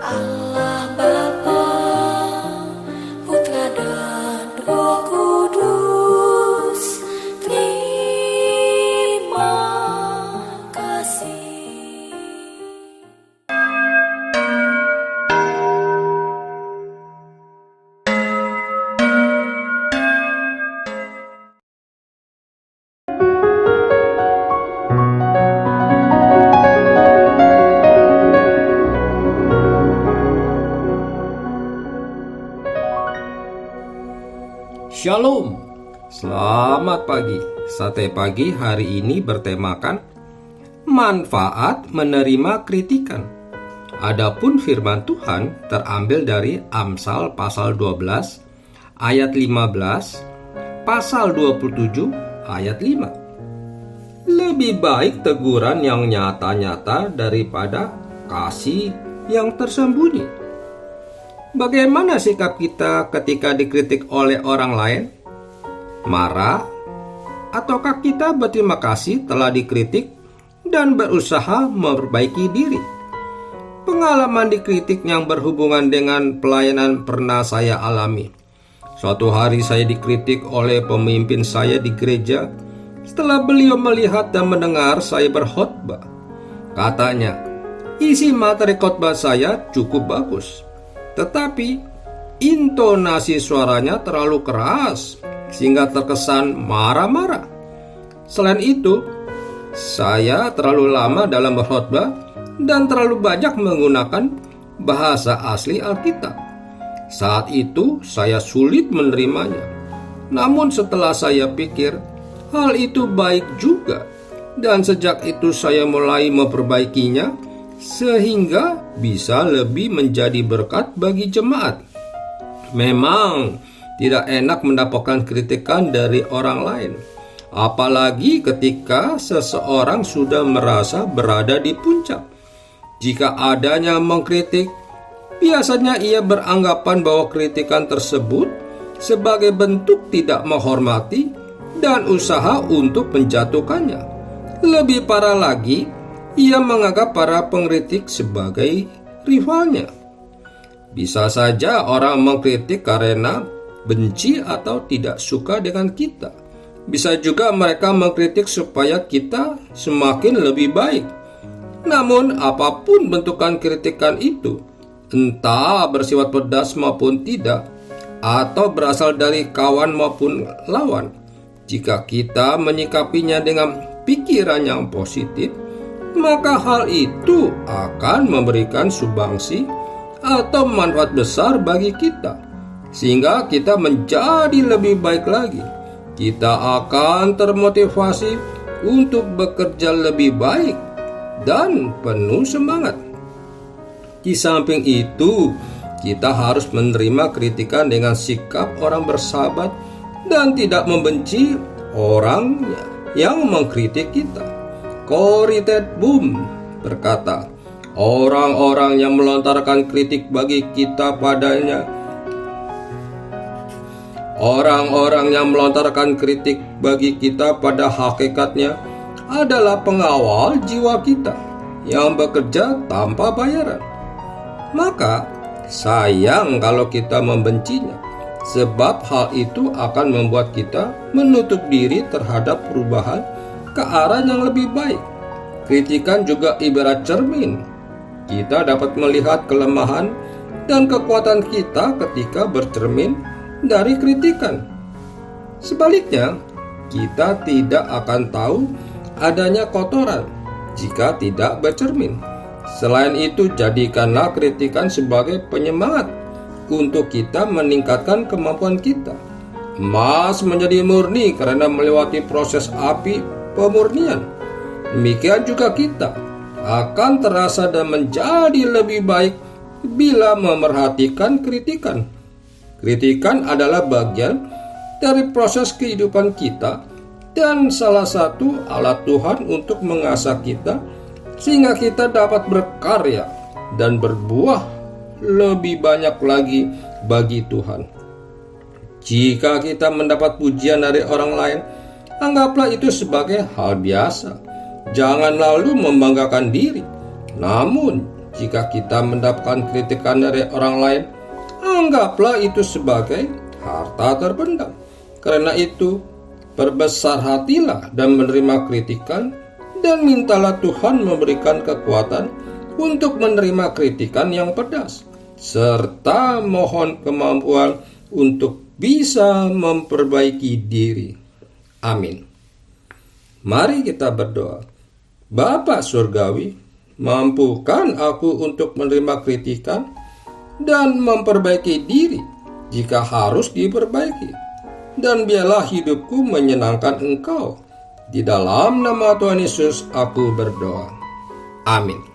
Allah Bapa, Putra dan Roh Kudus, terima kasih. Shalom, selamat pagi. Sate pagi hari ini bertemakan manfaat menerima kritikan. Adapun firman Tuhan terambil dari Amsal pasal 12 ayat 15, pasal 27 ayat 5. Lebih baik teguran yang nyata-nyata daripada kasih yang tersembunyi. Bagaimana sikap kita ketika dikritik oleh orang lain? Marah? Ataukah kita berterima kasih telah dikritik dan berusaha memperbaiki diri? Pengalaman dikritik yang berhubungan dengan pelayanan pernah saya alami. Suatu hari saya dikritik oleh pemimpin saya di gereja setelah beliau melihat dan mendengar saya berkhotbah. Katanya, isi materi khotbah saya cukup bagus, tetapi intonasi suaranya terlalu keras sehingga terkesan marah-marah. Selain itu, saya terlalu lama dalam berkhotbah dan terlalu banyak menggunakan bahasa asli Alkitab. Saat itu saya sulit menerimanya. Namun setelah saya pikir, hal itu baik juga, dan sejak itu saya mulai memperbaikinya sehingga bisa lebih menjadi berkat bagi jemaat. Memang tidak enak mendapatkan kritikan dari orang lain, apalagi ketika seseorang sudah merasa berada di puncak. Jika adanya mengkritik, biasanya ia beranggapan bahwa kritikan tersebut sebagai bentuk tidak menghormati dan usaha untuk menjatuhkannya. Lebih parah lagi, ia menganggap para pengkritik sebagai rivalnya. Bisa saja orang mengkritik karena benci atau tidak suka dengan kita. Bisa juga mereka mengkritik supaya kita semakin lebih baik. Namun apapun bentukan kritikan itu, entah bersifat pedas maupun tidak, atau berasal dari kawan maupun lawan, jika kita menyikapinya dengan pikiran yang positif, maka hal itu akan memberikan sumbangsi atau manfaat besar bagi kita, sehingga kita menjadi lebih baik lagi. Kita akan termotivasi untuk bekerja lebih baik dan penuh semangat. Di samping itu, kita harus menerima kritikan dengan sikap orang bersahabat dan tidak membenci orang yang mengkritik kita. Corrie ten Boom berkata, orang-orang yang melontarkan kritik bagi kita padanya, orang-orang yang melontarkan kritik bagi kita pada hakikatnya adalah pengawal jiwa kita yang bekerja tanpa bayaran. Maka sayang kalau kita membencinya, sebab hal itu akan membuat kita menutup diri terhadap perubahan ke arah yang lebih baik. Kritikan juga ibarat cermin. Kita dapat melihat kelemahan dan kekuatan kita ketika bercermin dari kritikan. Sebaliknya, kita tidak akan tahu adanya kotoran jika tidak bercermin. Selain itu, jadikanlah kritikan sebagai penyemangat untuk kita meningkatkan kemampuan kita. Emas menjadi murni karena melewati proses api pemurnian. Demikian juga kita akan terasa dan menjadi lebih baik bila memerhatikan kritikan. Kritikan adalah bagian dari proses kehidupan kita dan salah satu alat Tuhan untuk mengasah kita sehingga kita dapat berkarya dan berbuah lebih banyak lagi bagi Tuhan. Jika kita mendapat pujian dari orang lain, anggaplah itu sebagai hal biasa. Jangan lalu membanggakan diri, namun Jika kita mendapatkan kritikan dari orang lain, anggaplah itu sebagai harta terpendam. Karena itu, perbesar hatilah dan menerima kritikan, dan mintalah Tuhan memberikan kekuatan untuk menerima kritikan yang pedas, serta mohon kemampuan untuk bisa memperbaiki diri. Amin. Mari kita berdoa. Bapa Surgawi, mampukan aku untuk menerima kritikan dan memperbaiki diri jika harus diperbaiki. Dan biarlah hidupku menyenangkan Engkau. Di dalam nama Tuhan Yesus aku berdoa. Amin.